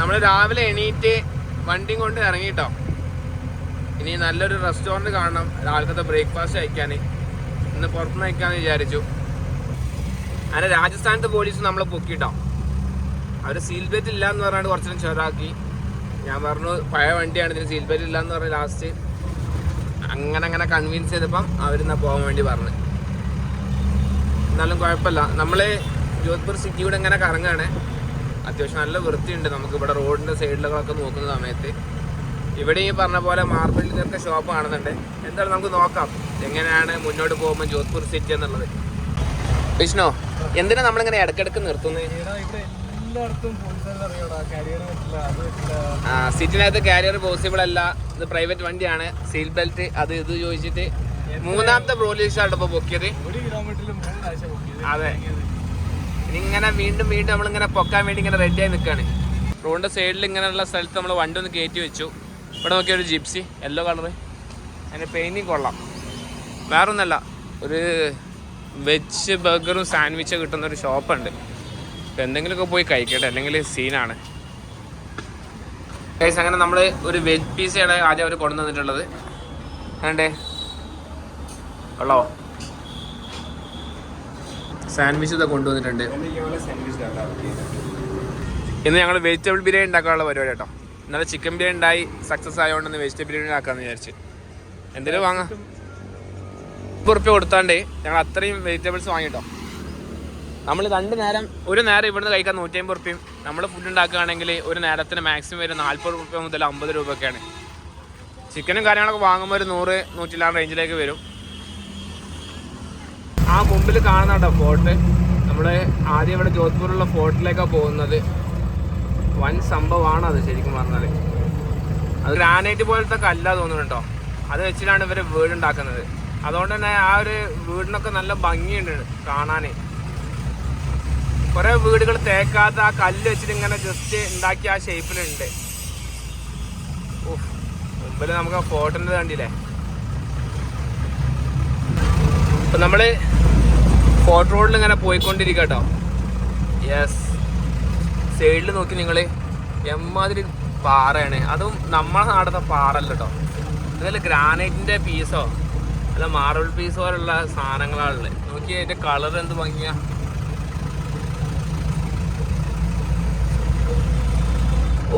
നമ്മൾ രാവിലെ എണീറ്റ് വണ്ടിയും കൊണ്ട് ഇറങ്ങിട്ടോ. ഇനി നല്ലൊരു റെസ്റ്റോറൻറ്റ് കാണണം രാവിലത്തെ ബ്രേക്ക്ഫാസ്റ്റ് കഴിക്കാൻ. ഇന്ന് പുറത്തുനിന്ന് കഴിക്കാമെന്ന് വിചാരിച്ചു. അങ്ങനെ രാജസ്ഥാനത്തെ പോലീസ് നമ്മളെ പൊക്കിട്ടോ. അവർ സീൽ ബെൽറ്റ് ഇല്ല എന്ന് പറഞ്ഞാൽ കുറച്ചും ചെറുതാക്കി. ഞാൻ പറഞ്ഞു പഴയ വണ്ടിയാണ്, ഇതിന് സീൽ ബെൽറ്റ് ഇല്ല എന്ന് പറഞ്ഞ് ലാസ്റ്റ് അങ്ങനെ കൺവിൻസ് ചെയ്തപ്പം അവരിന്നാ പോകാൻ വേണ്ടി പറഞ്ഞു. എന്നാലും കുഴപ്പമില്ല. നമ്മൾ ജോധ്പൂർ സിറ്റി കൂടെ ഇങ്ങനെ കറങ്ങുകയാണ്. അത്യാവശ്യം നല്ല വൃത്തിയുണ്ട്. നമുക്കിവിടെ റോഡിൻ്റെ സൈഡിലൊക്കെ നോക്കുന്ന സമയത്ത് ഇവിടെ ഈ പറഞ്ഞ പോലെ മാർബിളിൻ്റെയൊക്കെ ഷോപ്പ് കാണുന്നുണ്ട്. എന്തായാലും നമുക്ക് നോക്കാം എങ്ങനെയാണ് മുന്നോട്ട് പോകുമ്പോൾ ജോധ്പൂർ സിറ്റി എന്നുള്ളത്. വിഷ്ണു, എന്തിനാ നമ്മളിങ്ങനെ ഇടയ്ക്കിടയ്ക്ക് നിർത്തുന്നത്? സിറ്റിനകത്ത് കാരിയർ പോസിബിൾ അല്ല, ഇത് പ്രൈവറ്റ് വണ്ടിയാണ്, സീൽ ബെൽറ്റ് അത് ഇത് ചോദിച്ചിട്ട് മൂന്നാമത്തെ പോലീസാണ് ഇപ്പോൾ പൊക്കിയത്. അതെ, ഇങ്ങനെ വീണ്ടും നമ്മളിങ്ങനെ പൊക്കാൻ വേണ്ടി ഇങ്ങനെ റെഡിയായി നിൽക്കുകയാണ്. റോഡിൻ്റെ സൈഡിൽ ഇങ്ങനെയുള്ള സ്ഥലത്ത് നമ്മൾ വണ്ടി ഒന്ന് കയറ്റി വെച്ചു. ഇവിടെ നോക്കിയ ഒരു ജിപ്സി യെല്ലോ കളറ്, അതിൻ്റെ പെയിൻറ്റിങ് കൊള്ളാം. വേറൊന്നല്ല, ഒരു വെജ് ബർഗറും സാൻഡ്വിച്ചും കിട്ടുന്ന ഒരു ഷോപ്പുണ്ട്. അപ്പോൾ എന്തെങ്കിലുമൊക്കെ പോയി കഴിക്കട്ടെ, അല്ലെങ്കിൽ സീനാണ്. ഗൈസ്, അങ്ങനെ നമ്മൾ ഒരു വെജ് പീസയാണ് ആദ്യം അവർ കൊണ്ടു വന്നിട്ടുള്ളത്. വേണ്ടേ ഉള്ളോ? സാൻഡ്വിച്ച് ഇതൊക്കെ കൊണ്ടുവന്നിട്ടുണ്ട്. ഇന്ന് ഞങ്ങൾ വെജിറ്റബിൾ ബിരിയാണി ഉണ്ടാക്കാനുള്ള പരിപാടി കേട്ടോ. ഇന്നലെ ചിക്കൻ ബിരിയാണി ഉണ്ടായി സക്സസ് ആയതുകൊണ്ടെന്ന് വെജിറ്റബിൾ ബിരിയാണി ആക്കാമെന്ന് വിചാരിച്ച്. എന്തെങ്കിലും വാങ്ങാം. 50 റുപ്യ കൊടുത്താണ്ട് ഞങ്ങൾ അത്രയും വെജിറ്റബിൾസ് വാങ്ങിട്ടോ. നമ്മൾ ഒരു നേരം ഇവിടുന്ന് കഴിക്കാൻ 150 റുപ്യയും, നമ്മൾ ഫുഡ് ഉണ്ടാക്കുകയാണെങ്കിൽ ഒരു നേരത്തിന് മാക്സിമം വരും 40 റുപ്യ മുതൽ 50 രൂപയൊക്കെയാണ്. ചിക്കനും കാര്യങ്ങളൊക്കെ വാങ്ങുമ്പോൾ ഒരു 100-120 റേഞ്ചിലേക്ക് വരും. ആ മുമ്പിൽ കാണുന്ന കേട്ടോ ഫോർട്ട്. നമ്മൾ ആദ്യം ഇവിടെ ജോധ്പൂരിലുള്ള ഫോർട്ടിലേക്കാണ് പോകുന്നത്. വൻ സംഭവമാണ് അത് ശരിക്കും പറഞ്ഞാൽ. അത് ഗ്രാനൈറ്റ് പോലത്തെ കല്ല തോന്നുന്നു കേട്ടോ. അത് വെച്ചിട്ടാണ് ഇവർ വീടുണ്ടാക്കുന്നത്. അതുകൊണ്ട് തന്നെ ആ ഒരു വീടിനൊക്കെ നല്ല ഭംഗിയുണ്ട് കാണാൻ. കുറേ വീടുകൾ തേക്കാത്ത ആ കല്ല് വെച്ചിട്ട് ഇങ്ങനെ ജസ്റ്റ് ഉണ്ടാക്കിയ ആ ഷേപ്പിലുണ്ട്. മുമ്പിൽ നമുക്ക് ആ ഫോർട്ടിൻ്റെ കണ്ടില്ലേ. അപ്പം നമ്മൾ ഫോർട്ട് റോഡിൽ ഇങ്ങനെ പോയിക്കൊണ്ടിരിക്കുക കേട്ടോ. യെസ്, സൈഡിൽ നോക്കി നിങ്ങൾ എമ്മാതിരി പാറയാണ്. അതും നമ്മളെ നാടത്തെ പാറല്ല കേട്ടോ. അതിൽ ഗ്രാനൈറ്റിൻ്റെ പീസോ അല്ല മാർബിൾ പീസ് പോലുള്ള സാധനങ്ങളാണുള്ളത്. നോക്കി അതിൻ്റെ കളർ എന്ത് ഭംഗിയാ.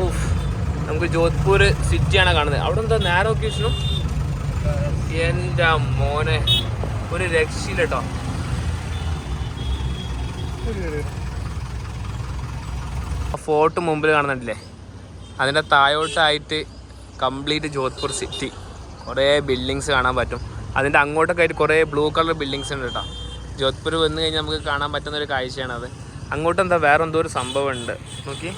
ഓഫ്, നമുക്ക് ജോധ്പൂർ സിറ്റിയാണ് കാണുന്നത്. അവിടെ എന്താ നേരെ നോക്കി വിഷ്ണു, എൻ്റെ മോനെ ഒരു രക്ഷയില്ല കേട്ടോ. ഫോർട്ട് മുമ്പിൽ കാണുന്നുണ്ടല്ലേ, അതിൻ്റെ താഴോട്ടായിട്ട് കംപ്ലീറ്റ് ജോധ്പൂർ സിറ്റി. കുറേ ബിൽഡിങ്സ് കാണാൻ പറ്റും. അതിൻ്റെ അങ്ങോട്ടൊക്കെ ആയിട്ട് കുറേ ബ്ലൂ കളർ ബിൽഡിങ്സ് ഉണ്ട് കേട്ടോ. ജോധ്പൂർ വന്നു കഴിഞ്ഞാൽ നമുക്ക് കാണാൻ പറ്റുന്നൊരു കാഴ്ചയാണത്. അങ്ങോട്ട് എന്താ വേറെ എന്തോ ഒരു സംഭവം ഉണ്ട് നോക്കി.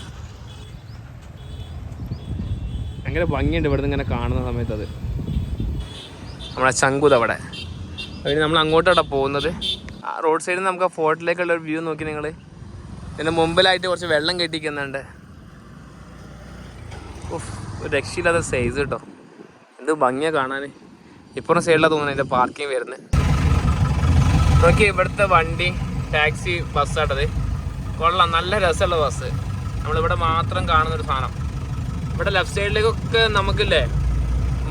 ഭയങ്കര ഭംഗിയുണ്ട് ഇവിടുന്ന് ഇങ്ങനെ കാണുന്ന സമയത്ത്. അത് നമ്മളെ ചങ്കുത് അവിടെ. അതിന് നമ്മൾ അങ്ങോട്ടാണ് പോകുന്നത്. ആ റോഡ് സൈഡിൽ നിന്ന് നമുക്ക് ആ ഫോർട്ടിലേക്കുള്ളൊരു വ്യൂ നോക്കി നിങ്ങൾ. ഇതിൻ്റെ മുമ്പിലായിട്ട് കുറച്ച് വെള്ളം കെട്ടിക്കുന്നുണ്ട്. ഒരു രക്ഷയില്ലാത്ത സൈസ് കേട്ടോ. എന്ത് ഭംഗിയാണ് കാണാൻ. ഇപ്പുറം സൈഡിലാണ് തോന്നുന്നത് ഇതിൻ്റെ പാർക്കിംഗ് വരുന്നത്. നോക്കി ഇവിടുത്തെ വണ്ടി ടാക്സി ബസ്സാട്ടത്. കൊള്ളാം, നല്ല രസമുള്ള ബസ്. നമ്മളിവിടെ മാത്രം കാണുന്നൊരു സാധനം. ഇവിടെ ലെഫ്റ്റ് സൈഡിലേക്കൊക്കെ നമുക്കില്ലേ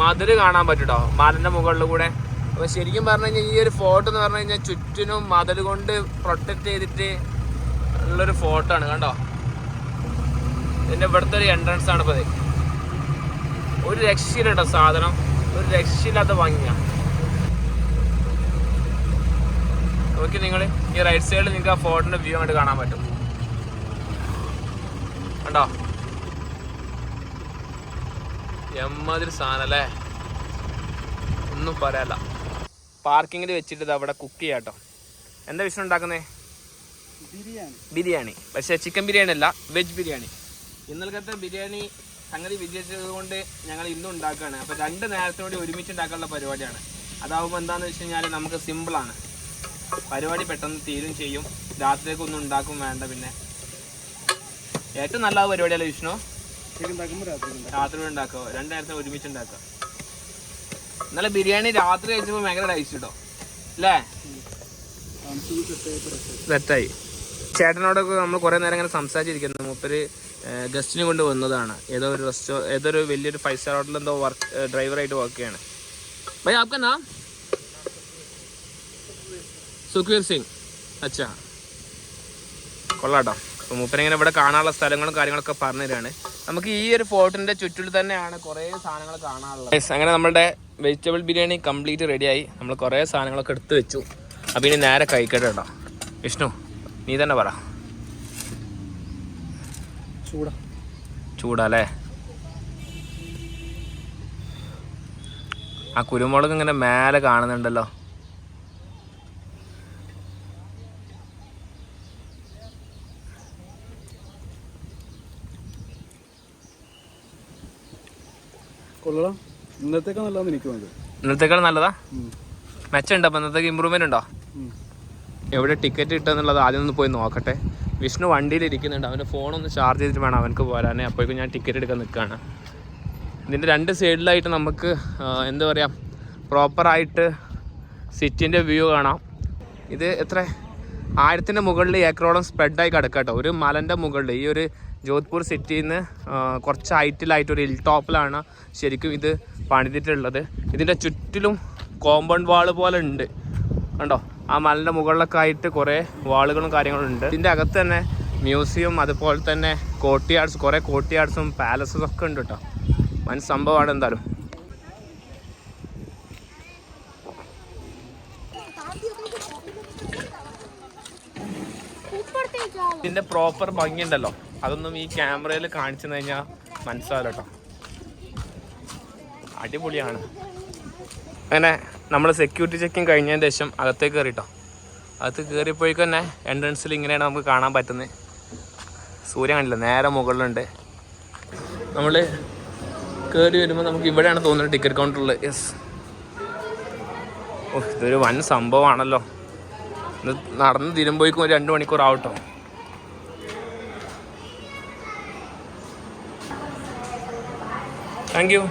മതിൽ കാണാൻ പറ്റും കേട്ടോ, മലൻ്റെ മുകളിൽ കൂടെ. അപ്പോൾ ശരിക്കും പറഞ്ഞു കഴിഞ്ഞാൽ ഈ ഒരു ഫോർട്ട് എന്ന് പറഞ്ഞു കഴിഞ്ഞാൽ ചുറ്റിനും മതിൽ കൊണ്ട് പ്രൊട്ടക്റ്റ് ചെയ്തിട്ട് ഉള്ളൊരു ഫോർട്ടാണ് കണ്ടോ. ഇതിൻ്റെ ഇവിടുത്തെ ഒരു എൻട്രൻസ് ആണ് ഇപ്പോൾ. ഒരു രക്ഷയില്ല കേട്ടോ സാധനം, ഒരു രക്ഷയില്ലാത്ത ഭംഗിയാണ്. നോക്കി നിങ്ങൾ ഈ റൈറ്റ് സൈഡിൽ നിങ്ങൾക്ക് ആ ഫോർട്ടിൻ്റെ വ്യൂ അങ്ങോട്ട് കാണാൻ പറ്റും കണ്ടോ. എമ്മാതിരി സാധനം അല്ലേ, ഒന്നും പറയാല്ല. പാർക്കിങ്ങിൽ വെച്ചിട്ട് അവിടെ കുക്ക് ചെയ്യാം കേട്ടോ. എന്താ വിഷയം ഉണ്ടാക്കുന്നത്? ബിരിയാണി. പക്ഷേ ചിക്കൻ ബിരിയാണി അല്ല, വെജ് ബിരിയാണി. ഇന്നലത്തെ ബിരിയാണി സംഗതി വിജയിച്ചത് കൊണ്ട് ഞങ്ങൾ ഇന്നും ഉണ്ടാക്കുകയാണ്. അപ്പോൾ 2 നേരത്തിനോട് ഒരുമിച്ച് ഉണ്ടാക്കാനുള്ള പരിപാടിയാണ്. അതാവുമ്പോൾ എന്താണെന്ന് വെച്ച് കഴിഞ്ഞാൽ നമുക്ക് സിമ്പിളാണ് പരിപാടി, പെട്ടെന്ന് തീരും ചെയ്യും. രാത്രിയൊക്കെ ഉണ്ടാക്കും വേണ്ട. പിന്നെ ഏറ്റവും നല്ല പരിപാടിയല്ലേ വിഷ്ണു? രാത്രി ഉണ്ടാക്കുക, 2 നേരത്തിന് ഒരുമിച്ച് ഉണ്ടാക്കുക. ഇന്നലെ ബിരിയാണി രാത്രി കഴിച്ചപ്പോൾ ഭയങ്കര ടേസ്റ്റ് കേട്ടോ അല്ലേ? സെറ്റായി. ചേട്ടനോടൊക്കെ നമ്മൾ കുറേ നേരം ഇങ്ങനെ സംസാരിച്ചിരിക്കുന്നു. മൂപ്പര് ഗസ്റ്റിനെ കൊണ്ട് വന്നതാണ്. ഏതൊരു വലിയൊരു 5 സ്റ്റാർ ഹോട്ടലിൽ എന്തോ ഡ്രൈവറായിട്ട് വർക്ക് ചെയ്യാണ്. ഭൈ ആപ്കാ നാം? സുഖ്വീർ സിംഗ്. അച്ഛാ, കൊള്ളാട്ടോ. അപ്പോൾ മൂപ്പരിങ്ങനെ ഇവിടെ കാണാനുള്ള സ്ഥലങ്ങളും കാര്യങ്ങളൊക്കെ പറഞ്ഞു തരികയാണ്. നമുക്ക് ഈ ഒരു ഫോർട്ടിൻ്റെ ചുറ്റിൽ തന്നെയാണ് കുറേ സാധനങ്ങൾ കാണാനുള്ളത്. അങ്ങനെ നമ്മളുടെ വെജിറ്റബിൾ ബിരിയാണി കംപ്ലീറ്റ് റെഡിയായി. നമ്മൾ കുറേ സാധനങ്ങളൊക്കെ എടുത്ത് വെച്ചു. അപ്പോൾ ഇനി നേരെ കഴിക്കട്ടെ കേട്ടോ. വിഷ്ണു, നീ തന്നെ പറ. ചൂടല്ലേ? ആ കുരുമുളക് ഇങ്ങനെ മേലെ കാണുന്നുണ്ടല്ലോ. ഇന്നത്തേക്കാൾ നല്ലതാ? മെച്ചമുണ്ടോ? അപ്പം ഇന്നത്തേക്ക് ഇമ്പ്രൂവ്മെന്റ് ഉണ്ടോ? എവിടെ ടിക്കറ്റ് കിട്ടുമെന്നുള്ളത് ആദ്യം ഒന്ന് പോയി നോക്കട്ടെ. വിഷ്ണു വണ്ടിയിൽ ഇരിക്കുന്നുണ്ട്. അവൻ്റെ ഫോണൊന്ന് ചാർജ് ചെയ്തിട്ട് വേണം അവനക്ക് പോരാനേ. അപ്പോഴേക്കും ഞാൻ ടിക്കറ്റ് എടുക്കാൻ നിൽക്കുകയാണ്. ഇതിൻ്റെ 2 സൈഡിലായിട്ട് നമുക്ക് എന്താ പറയുക, പ്രോപ്പറായിട്ട് സിറ്റിൻ്റെ വ്യൂ കാണാം. ഇത് എത്ര 1000-ൻ്റെ മുകളിൽ ഏക്കറോളം സ്പ്രെഡായി കിടക്കാം കേട്ടോ. ഒരു മലൻ്റെ മുകളിൽ ഈ ഒരു ജോധ്പൂർ സിറ്റിയിൽ നിന്ന് കുറച്ച് ഹൈറ്റിലായിട്ട് ഒരു ഹിൽ ടോപ്പിലാണ് ശരിക്കും ഇത് പണിതിട്ടുള്ളത്. ഇതിൻ്റെ ചുറ്റിലും കോമ്പൗണ്ട് വാൾ പോലെ ഉണ്ട് കണ്ടോ. ആ മലൻ്റെ മുകളിലൊക്കെ ആയിട്ട് കുറേ വാളുകളും കാര്യങ്ങളും ഉണ്ട്. ഇതിൻ്റെ അകത്ത് തന്നെ മ്യൂസിയം, അതുപോലെ തന്നെ കോർട്ട്യാർഡ്സ്, കുറേ കോർട്ട്യാർഡ്സും പാലസസും ഒക്കെ ഉണ്ട് കേട്ടോ. വൻ സംഭവമാണ് എന്തായാലും. ഇതിൻ്റെ പ്രോപ്പർ ഭംഗിയുണ്ടല്ലോ, അതൊന്നും ഈ ക്യാമറയിൽ കാണിച്ചു കഴിഞ്ഞാൽ മനസ്സിലാവില്ല കേട്ടോ. അടിപൊളിയാണ്. അങ്ങനെ നമ്മൾ സെക്യൂരിറ്റി ചെക്കിങ് കഴിഞ്ഞതിന് ശേഷം അകത്തേക്ക് കയറിട്ടോ. അകത്ത് കയറിപ്പോയിക്ക് തന്നെ എൻട്രൻസിൽ ഇങ്ങനെയാണ് നമുക്ക് കാണാൻ പറ്റുന്നത്. സൂര്യൻ കാണില്ല, നേരെ മുകളിലുണ്ട്. നമ്മൾ കയറി വരുമ്പോൾ നമുക്ക് ഇവിടെയാണ് തോന്നുന്നത് ടിക്കറ്റ് കൗണ്ടറിൽ. യെസ്, ഓ ഇതൊരു വൻ സംഭവമാണല്ലോ. ഇത് നടന്ന് തിരുമ്പോയിക്കും ഒരു 2 മണിക്കൂർ ആവട്ടോ. Thank you.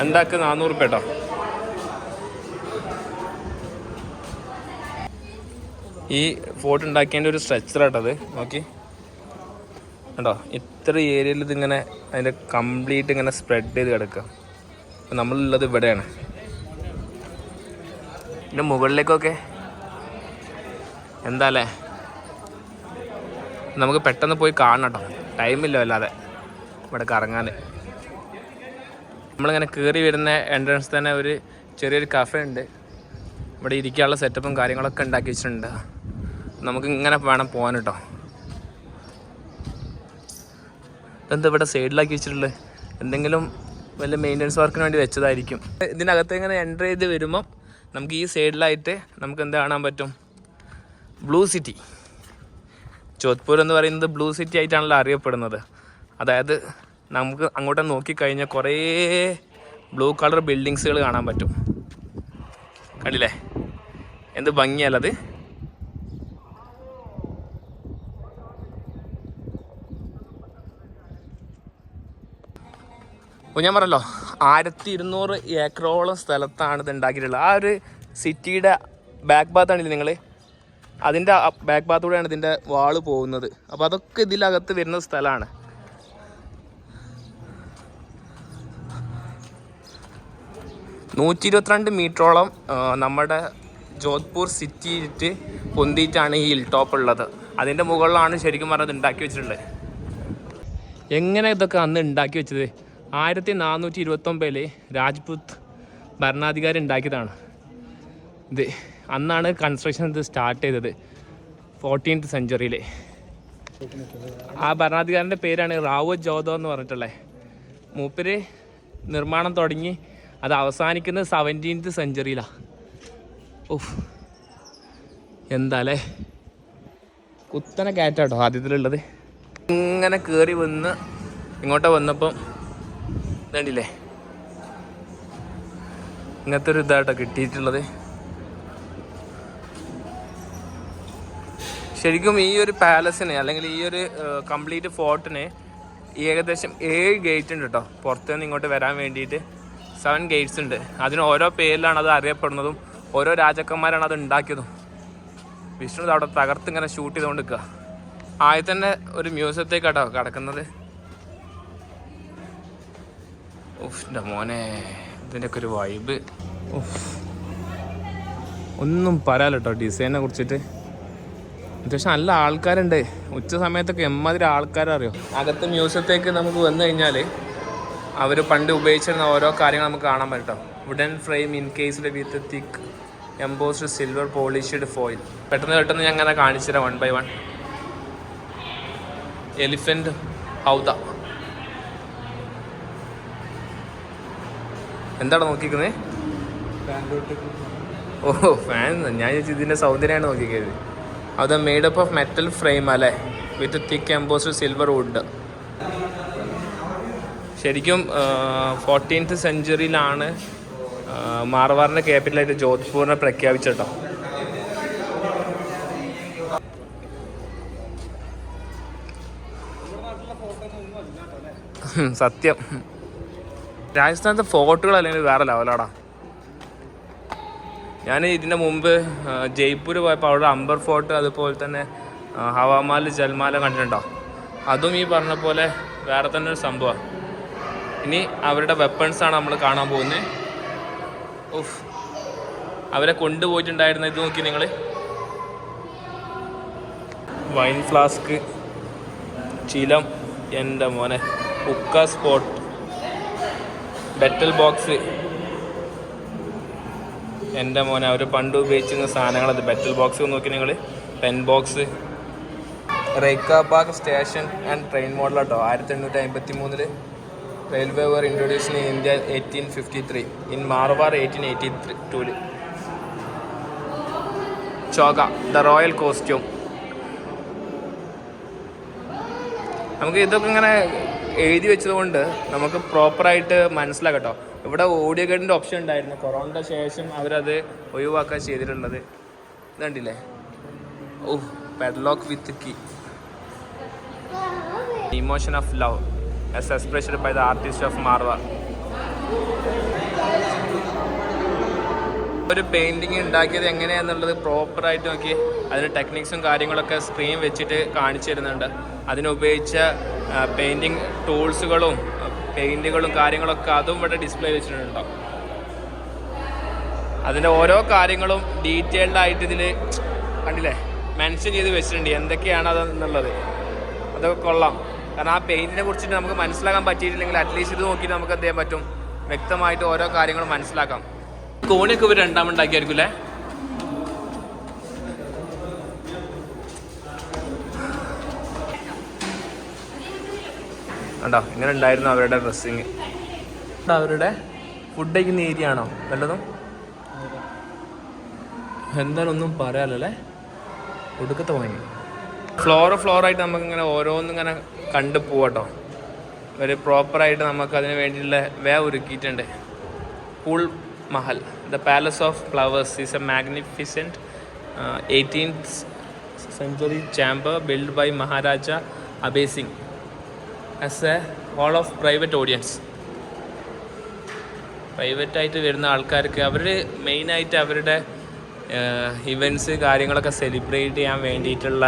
2 ആൾക്ക് 400 രൂപ കേട്ടോ. ഈ ഫോർട്ട് ഉണ്ടാക്കിയതിൻ്റെ ഒരു സ്ട്രക്ചറായിട്ടത് നോക്കി കേട്ടോ. ഇത്ര ഏരിയയിൽ ഇതിങ്ങനെ അതിൻ്റെ കംപ്ലീറ്റ് ഇങ്ങനെ സ്പ്രെഡ് ചെയ്ത് കിടക്കുക. അപ്പം നമ്മളുള്ളത് ഇവിടെയാണ്. പിന്നെ മുകളിലേക്കൊക്കെ എന്താ അല്ലേ, നമുക്ക് പെട്ടെന്ന് പോയി കാണണം കേട്ടോ. ടൈമില്ല അല്ലാതെ ഇവിടെ കറങ്ങാൻ. നമ്മളിങ്ങനെ കയറി വരുന്ന എൻട്രൻസ് തന്നെ ഒരു ചെറിയൊരു കഫേ ഉണ്ട്. ഇവിടെ ഇരിക്കാനുള്ള സെറ്റപ്പും കാര്യങ്ങളൊക്കെ ഉണ്ടാക്കി വെച്ചിട്ടുണ്ട്. നമുക്ക് ഇങ്ങനെ വേണം പോകാൻ കേട്ടോ. എന്താ ഇവിടെ സൈഡിലാക്കി വെച്ചിട്ടുള്ളത്? എന്തെങ്കിലും വല്ല മെയിൻ്റനൻസ് വർക്കിന് വേണ്ടി വെച്ചതായിരിക്കും. ഇതിനകത്ത് ഇങ്ങനെ എൻ്റർ ചെയ്ത് വരുമ്പം നമുക്ക് ഈ സൈഡിലായിട്ട് നമുക്ക് എന്ത് കാണാൻ പറ്റും? Blue city. ജോധ്പൂർ എന്ന് പറയുന്നത് ബ്ലൂ സിറ്റി ആയിട്ടാണല്ലോ അറിയപ്പെടുന്നത്. അതായത് നമുക്ക് അങ്ങോട്ട് നോക്കിക്കഴിഞ്ഞാൽ കുറേ ബ്ലൂ കളർ ബിൽഡിങ്സുകൾ കാണാൻ പറ്റും. കണ്ടില്ലേ എന്ത് ഭംഗിയല്ലത്? അപ്പോൾ ഞാൻ പറഞ്ഞല്ലോ 1200 ഏക്കറോളം സ്ഥലത്താണ് ഇത് ഉണ്ടാക്കിയിട്ടുള്ളത്. ആ ഒരു സിറ്റിയുടെ ബാക്ക് ഭാഗത്താണില്ലേ നിങ്ങൾ, അതിൻ്റെ ബാക്ക് ഭാഗത്തൂടെയാണ് ഇതിൻ്റെ വാള് പോകുന്നത്. അപ്പോൾ അതൊക്കെ ഇതിലകത്ത് വരുന്ന സ്ഥലമാണ്. $122 മീറ്ററോളം നമ്മുടെ ജോധ്പൂർ സിറ്റിയിട്ട് പൊന്തിയിട്ടാണ് ഈ ഹിൽ ടോപ്പ് ഉള്ളത്. അതിൻ്റെ മുകളിലാണ് ശരിക്കും പറഞ്ഞത് ഉണ്ടാക്കി വെച്ചിട്ടുള്ളത്. എങ്ങനെ ഇതൊക്കെ അന്ന് ഉണ്ടാക്കി വെച്ചത്? 1429 രാജ്പുത് ഭരണാധികാരി ഉണ്ടാക്കിയതാണ് ഇത്. അന്നാണ് കൺസ്ട്രക്ഷൻ ഇത് സ്റ്റാർട്ട് ചെയ്തത് 14th സെഞ്ച്വറിയിൽ. ആ ഭരണാധികാരിൻ്റെ പേരാണ് റാവോ ജോധോ എന്ന് പറഞ്ഞിട്ടുള്ളത്. മൂപ്പര് നിർമ്മാണം തുടങ്ങി അത് അവസാനിക്കുന്നത് 17th സെഞ്ച്വറിയിലാണ്. ഓഹ് എന്താ അല്ലേ, കുത്തനെ കയറ്റാട്ടോ ആദ്യത്തിലുള്ളത്. ഇങ്ങനെ കയറി വന്ന് ഇങ്ങോട്ട് വന്നപ്പം വേണ്ടില്ലേ ഇങ്ങനത്തെ ഒരു ഇതായിട്ടോ കിട്ടിയിട്ടുള്ളത്. ശരിക്കും ഈ ഒരു പാലസിന് അല്ലെങ്കിൽ ഈ ഒരു കംപ്ലീറ്റ് ഫോർട്ടിന് ഏകദേശം 7 ഗേറ്റ് ഉണ്ട് കേട്ടോ. പുറത്തുനിന്ന് ഇങ്ങോട്ട് വരാൻ വേണ്ടിയിട്ട് 7 ഗേറ്റ്സ് ഉണ്ട്. അതിന് ഓരോ പേരിലാണ് അത് അറിയപ്പെടുന്നതും ഓരോ രാജാക്കന്മാരാണ് അത് ഉണ്ടാക്കിയതും. വിഷ്ണു അവിടെ തകർത്ത് ഇങ്ങനെ ഷൂട്ട് ചെയ്തുകൊണ്ട് നിൽക്കുക. ആദ്യം തന്നെ ഒരു മ്യൂസിയത്തേക്കാട്ടോ കിടക്കുന്നത്. ഉഫ് മോനെ, ഇതിൻ്റെയൊക്കെ ഒരു വൈബ്. ഒന്നും പറയാലോ കേട്ടോ ഡിസൈനെ കുറിച്ചിട്ട്. അത്യാവശ്യം നല്ല ആൾക്കാരുണ്ട്. ഉച്ച സമയത്തൊക്കെ എമ്മാതിരി ആൾക്കാരറിയോ. അകത്ത് മ്യൂസിയത്തേക്ക് നമുക്ക് വന്നു കഴിഞ്ഞാൽ അവർ പണ്ട് ഉപയോഗിച്ചിരുന്ന ഓരോ കാര്യങ്ങൾ നമുക്ക് കാണാൻ പറ്റും. വുഡൻ ഫ്രെയിം ഇൻകേസ്ഡ് വിത്ത് തിക്ക് എംബോസ്ഡ് സിൽവർ പോളിഷ്ഡ് ഫോയിൽ. പെട്ടെന്ന് ഞാൻ അങ്ങനെ കാണിച്ചു തരാം 1 by 1. എലിഫന്റ് ഹൗദ. എന്താണ് നോക്കിക്കുന്നത്? ഓ ഫാൻ. ഞാൻ ചോദിച്ചു ഇതിൻ്റെ സൗന്ദര്യമാണ് നോക്കിക്കുന്നത്. അത് മെയ്ഡപ്പ് ഓഫ് മെറ്റൽ ഫ്രെയിം അല്ലേ, വിത്ത് തിക്ക് എംബോസ്ഡ് സിൽവർ വുഡ്. ശരിക്കും 14th സെഞ്ച്വറിയിലാണ് മാർവാറിൻ്റെ ക്യാപിറ്റലായിട്ട് ജോധ്പൂരിനെ പ്രഖ്യാപിച്ചിട്ടോ. സത്യം. രാജസ്ഥാനത്തെ ഫോർട്ടുകൾ അല്ലെങ്കിൽ വേറെ ലെവലാടാ. ഞാൻ ഇതിൻ്റെ മുമ്പ് ജയ്പൂർ പോയപ്പോൾ അവിടെ അംബർ ഫോർട്ട്, അതുപോലെ തന്നെ ഹവാമാൽ, ജൽമാല കണ്ടിട്ടുണ്ടോ? അതും ഈ പറഞ്ഞ പോലെ വേറെ തന്നെ ഒരു സംഭവമാണ്. ഇനി അവരുടെ വെപ്പൺസാണ് നമ്മൾ കാണാൻ പോകുന്നത്. ഉഫ്, അവരെ കൊണ്ടുപോയിട്ടുണ്ടായിരുന്ന ഇത് നോക്കി നിങ്ങൾ. വൈൻ ഫ്ലാസ്ക്, ചിലം, എൻ്റെ മോനെ, ഹുക്ക സ്പോട്ട്, ബെറ്റൽ ബോക്സ്, എൻ്റെ മോനെ അവർ പണ്ട് ഉപയോഗിച്ചിരുന്ന സാധനങ്ങളത്. ബെറ്റൽ ബോക്സ് നോക്കി നിങ്ങൾ. Pen box. റേക്കാബാഗ് സ്റ്റേഷൻ ആൻഡ് ട്രെയിൻ മോഡൽ കേട്ടോ. 1853 railway were introduce in India 1853, in Marwar 1882. Chogha the royal costume. നമുക്ക് ഇതൊക്കെ ഇങ്ങനെ എഴുതി വെച്ചതുകൊണ്ട് നമുക്ക് പ്രോപ്പറായിട്ട് മനസ്സിലാക്കാം കേട്ടോ. ഇവിടെ ഓഡിയോ ഗൈഡിൻ്റെ ഓപ്ഷൻ ഉണ്ടായിരുന്നു. കൊറോണയുടെ ശേഷം അവരത് ഒഴിവാക്കാൻ ചെയ്തിട്ടുള്ളത്. ഇത് കണ്ടില്ലേ? Oh, padlock with key. Emotion of love as expressed by the artist of Marwar. ഒരു പെയിൻറ്റിങ് ഉണ്ടാക്കിയത് എങ്ങനെയാണെന്നുള്ളത് പ്രോപ്പറായിട്ട് നോക്കി അതിന് ടെക്നിക്സും കാര്യങ്ങളൊക്കെ സ്ക്രീൻ വെച്ചിട്ട് കാണിച്ചു തരുന്നുണ്ട്. അതിനുപയോഗിച്ച പെയിൻറ്റിങ് ടൂൾസുകളും പെയിൻറ്റുകളും കാര്യങ്ങളൊക്കെ അതും ഇവിടെ ഡിസ്പ്ലേ വെച്ചിട്ടുണ്ടോ. അതിൻ്റെ ഓരോ കാര്യങ്ങളും ഡീറ്റെയിൽഡ് ആയിട്ട് ഇതിൽ കണ്ടില്ലേ മെൻഷൻ ചെയ്ത് വെച്ചിട്ടുണ്ട്, എന്തൊക്കെയാണ് അതെന്നുള്ളത്. അതൊക്കെ കൊള്ളാം. കാരണം ആ പെയിൻറ്റിനെ കുറിച്ചിട്ട് നമുക്ക് മനസ്സിലാക്കാൻ പറ്റിയിട്ടില്ലെങ്കിൽ അറ്റ്ലീസ്റ്റ് ഇത് നോക്കിയിട്ട് നമുക്ക് എന്ത് ചെയ്യാൻ പറ്റും, വ്യക്തമായിട്ട് ഓരോ കാര്യങ്ങളും മനസ്സിലാക്കാം. കോണിയൊക്കെ ഇവർ രണ്ടാമുണ്ടാക്കിയായിരിക്കും അല്ലേ? കണ്ടോ ഇങ്ങനെ ഉണ്ടായിരുന്നു അവരുടെ ഡ്രസ്സിങ്. അവരുടെ ഫുഡ് കഴിക്കുന്ന ഏരിയ ആണോ വല്ലതും? എന്തായാലും ഒന്നും പറയാലല്ലേ, ഒടുക്കത്തെ വാങ്ങി. ഫ്ലോറായിട്ട് നമുക്കിങ്ങനെ ഓരോന്നിങ്ങനെ കണ്ടു പോവാട്ടോ. ഒരു പ്രോപ്പറായിട്ട് നമുക്ക് അതിന് വേണ്ടിയിട്ടുള്ള വേ ഒരുക്കിയിട്ടുണ്ട്. Phool Mahal, the palace of flowers, is a magnificent 18th century chamber built by Maharaja Abhay Singh as a hall of private audience. പ്രൈവറ്റായിട്ട് വരുന്ന ആൾക്കാർക്ക് അവർ മെയിനായിട്ട് അവരുടെ ഇവൻറ്റ്സ് കാര്യങ്ങളൊക്കെ സെലിബ്രേറ്റ് ചെയ്യാൻ വേണ്ടിയിട്ടുള്ള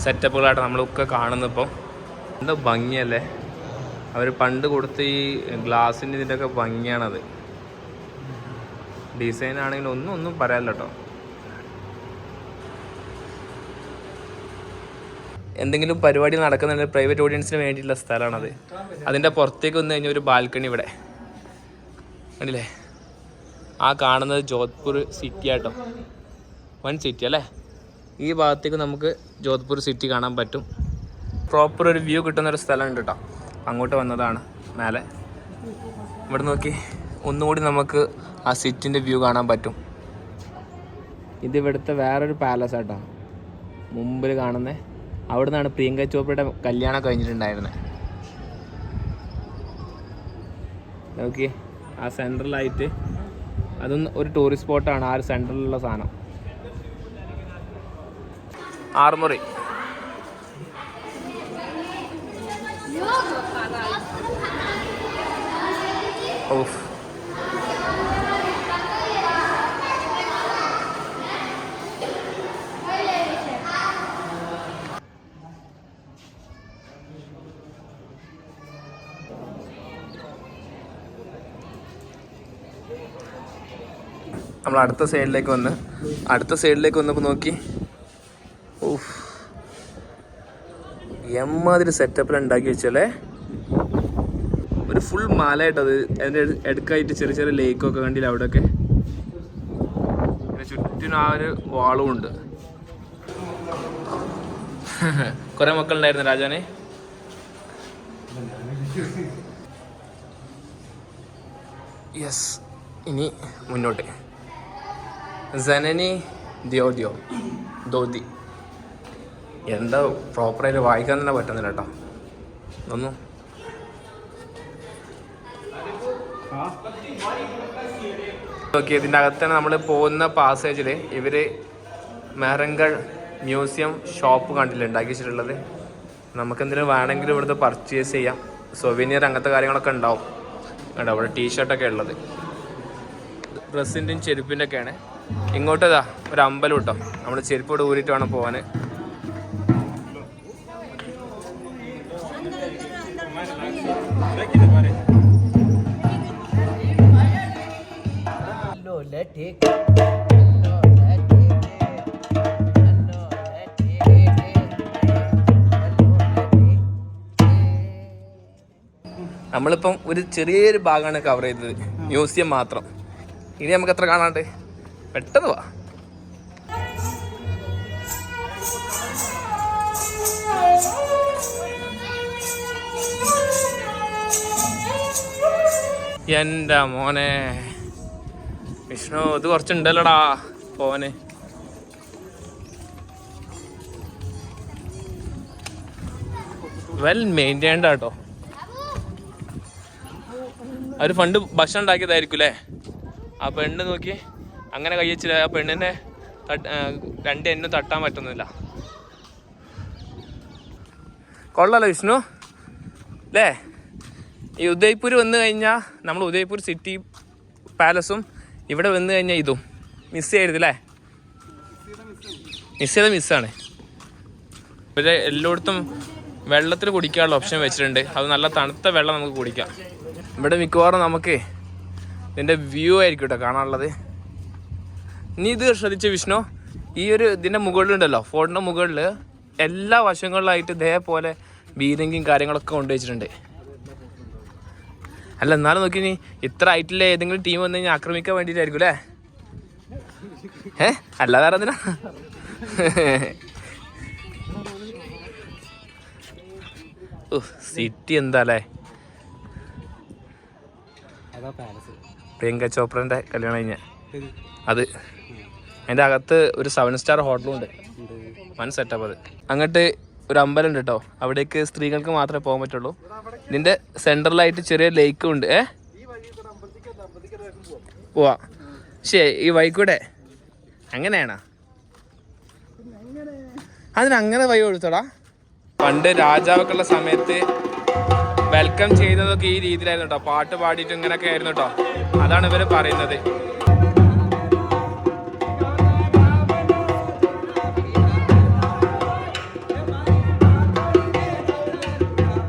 സെറ്റപ്പുകളായിട്ട് നമ്മളൊക്കെ കാണുന്നിപ്പോൾ. എന്താ ഭംഗിയല്ലേ, അവർ പണ്ട് കൊടുത്ത ഈ ഗ്ലാസിൻ്റെ ഇതിൻ്റെയൊക്കെ ഭംഗിയാണത്. ഡിസൈൻ ആണെങ്കിൽ ഒന്നും പറയാമല്ലോ കേട്ടോ. എന്തെങ്കിലും പരിപാടി നടക്കുന്നുണ്ടെങ്കിൽ പ്രൈവറ്റ് ഓഡിയൻസിന് വേണ്ടിയിട്ടുള്ള സ്ഥലമാണത്. അതിൻ്റെ പുറത്തേക്ക് വന്നു കഴിഞ്ഞാൽ ഒരു ബാൽക്കണി ഇവിടെ കണ്ടില്ലേ. ആ കാണുന്നത് ജോധ്പൂർ സിറ്റി ആട്ടോ, വൺ സിറ്റി അല്ലേ. ഈ ഭാഗത്തേക്ക് നമുക്ക് ജോധ്പൂർ സിറ്റി കാണാൻ പറ്റും. പ്രോപ്പർ ഒരു വ്യൂ കിട്ടുന്നൊരു സ്ഥലമുണ്ട് കേട്ടോ. അങ്ങോട്ട് വന്നതാണ് മേലെ. ഇവിടെ നോക്കി ഒന്നുകൂടി നമുക്ക് ആ സിറ്റിൻ്റെ വ്യൂ കാണാൻ പറ്റും. ഇത് ഇവിടുത്തെ വേറൊരു പാലസ് ആട്ടോ, മുമ്പിൽ കാണുന്നത്. അവിടെ നിന്നാണ് പ്രിയങ്ക ചോപ്രയുടെ കല്യാണം കഴിഞ്ഞിട്ടുണ്ടായിരുന്നത്. നോക്കി ആ സെൻട്രലായിട്ട് അതും ഒരു ടൂറിസ്റ്റ് സ്പോട്ടാണ്. ആ ഒരു സെൻട്രലിലുള്ള സാധനം ആർമറി. ഓഫ്, നമ്മൾ അടുത്ത സൈഡിലേക്ക് വന്നപ്പോൾ നോക്കി. ഓഹ്, എമ്മാതിരി സെറ്റപ്പിൽ ഉണ്ടാക്കി വെച്ചല്ലേ. ഒരു ഫുൾ മലയായിട്ടത്. അതിൻ്റെ അടുക്കായിട്ട് ചെറിയ ചെറിയ ലേക്കൊക്കെ കണ്ടില്ല അവിടെയൊക്കെ. പിന്നെ ചുറ്റിനും ആ ഒരു വാളും ഉണ്ട്. കുറെ മക്കളുണ്ടായിരുന്നു രാജാനെ. യെസ്, ഇനി മുന്നോട്ട്. ജനനി ദ്യോദ്യോ ദോതി. എന്താ പ്രോപ്പറായിട്ട് വായിക്കാൻ തന്നെ പറ്റുന്നില്ല കേട്ടോ. ഒന്നും ഓക്കെ. ഇതിൻ്റെ അകത്താണ് നമ്മൾ പോകുന്ന പാസേജിൽ ഇവർ മെഹ്റൻഗഡ് മ്യൂസിയം ഷോപ്പ് കണ്ടില്ല ഉണ്ടാക്കി വെച്ചിട്ടുള്ളത്. നമുക്കെന്തെങ്കിലും വേണമെങ്കിലും ഇവിടുത്തെ പർച്ചേസ് ചെയ്യാം. സൊവീനിയർ അങ്ങനത്തെ കാര്യങ്ങളൊക്കെ ഉണ്ടാവും കേട്ടോ. അവിടെ ടീഷർട്ടൊക്കെ ഉള്ളത്. ഡ്രസ്സിൻ്റെയും ചെരുപ്പിൻ്റെ ഒക്കെയാണ്. ഇങ്ങോട്ടേതാ ഒരു അമ്പലം കേട്ടോ. നമ്മൾ ചെരുപ്പോട് ഊരിയിട്ട് വേണം പോകാൻ. നമ്മളിപ്പം ഒരു ചെറിയൊരു ഭാഗമാണ് കവർ ചെയ്തത്, മ്യൂസിയം മാത്രം. ഇനി നമുക്ക് എത്ര കാണാണ്ട്, പെട്ടെന്ന് വാ. എൻ്റെ മോനെ വിഷ്ണു, ഇത് കുറച്ചുണ്ടല്ലോടാ പോവാന്. വെൽ മെയിൻറ്റൈൻഡ് ആട്ടോ. അവർ ഫണ്ട് ഭക്ഷണം ഉണ്ടാക്കിയതായിരിക്കും അല്ലേ. ആ പെണ്ണ് നോക്കി അങ്ങനെ കയ്യച്ചില്ല. ആ പെണ്ണിനെ രണ്ട് എന്നും തട്ടാൻ പറ്റുന്നില്ല. കൊള്ളാലോ വിഷ്ണു അല്ലേ. ഈ ഉദയ്പൂർ വന്നു കഴിഞ്ഞാൽ നമ്മൾ ഉദയ്പൂർ സിറ്റി പാലസും ഇവിടെ വന്നു കഴിഞ്ഞാൽ ഇതും മിസ് ചെയ്യരുതല്ലേ. മിസ്സാണ്. ഇവരെ എല്ലായിടത്തും വെള്ളത്തിൽ കുടിക്കാനുള്ള ഓപ്ഷൻ വെച്ചിട്ടുണ്ട്. അത് നല്ല തണുത്ത വെള്ളം നമുക്ക് കുടിക്കാം. ഇവിടെ മിക്കവാറും നമുക്ക് ഇതിൻ്റെ വ്യൂ ആയിരിക്കും കേട്ടോ കാണാനുള്ളത്. നീ ഇത് ശ്രദ്ധിച്ച വിഷ്ണു, ഈ ഒരു ഇതിൻ്റെ മുകളിലുണ്ടല്ലോ, ഫോണിൻ്റെ മുകളിൽ എല്ലാ വശങ്ങളിലായിട്ട് ഇതേപോലെ ബീരിങ്ങും കാര്യങ്ങളൊക്കെ കൊണ്ടുവച്ചിട്ടുണ്ട്. അല്ല എന്നാലും നോക്കി, നീ ഇത്ര ഹൈറ്റിൽ ഏതെങ്കിലും ടീം വന്നു കഴിഞ്ഞാൽ ആക്രമിക്കാൻ വേണ്ടിയിട്ടായിരിക്കും അല്ലേ. അല്ലാതെ അറിഞ്ഞില്ല. സിറ്റി എന്താ അല്ലേ. പ്രിയങ്ക ചോപ്രൻ്റെ കല്യാണം കഴിഞ്ഞ അത്. അതിൻ്റെ അകത്ത് ഒരു 7 സ്റ്റാർ ഹോട്ടലും ഉണ്ട്. വൺ സെറ്റപ്പ് അത്. അങ്ങോട്ട് ഒരു അമ്പലം ഉണ്ട് കേട്ടോ. അവിടേക്ക് സ്ത്രീകൾക്ക് മാത്രമേ പോകാൻ പറ്റുള്ളൂ. ഇതിൻ്റെ സെൻട്രലായിട്ട് ചെറിയ ലേക്കും ഉണ്ട്. പോവാ. ശരി, ഈ വഴിക്കൂടെ അങ്ങനെയാണോ? അതിനങ്ങനെ വഴി കൊടുത്തോടാ. പണ്ട് രാജാവൊക്കെയുള്ള സമയത്ത് വെൽക്കം ചെയ്യുന്നതൊക്കെ ഈ രീതിയിലായിരുന്നു കേട്ടോ. പാട്ട് പാടിയിട്ട് ഇങ്ങനെയൊക്കെ ആയിരുന്നു കേട്ടോ. അതാണ് ഇവർ പറയുന്നത്.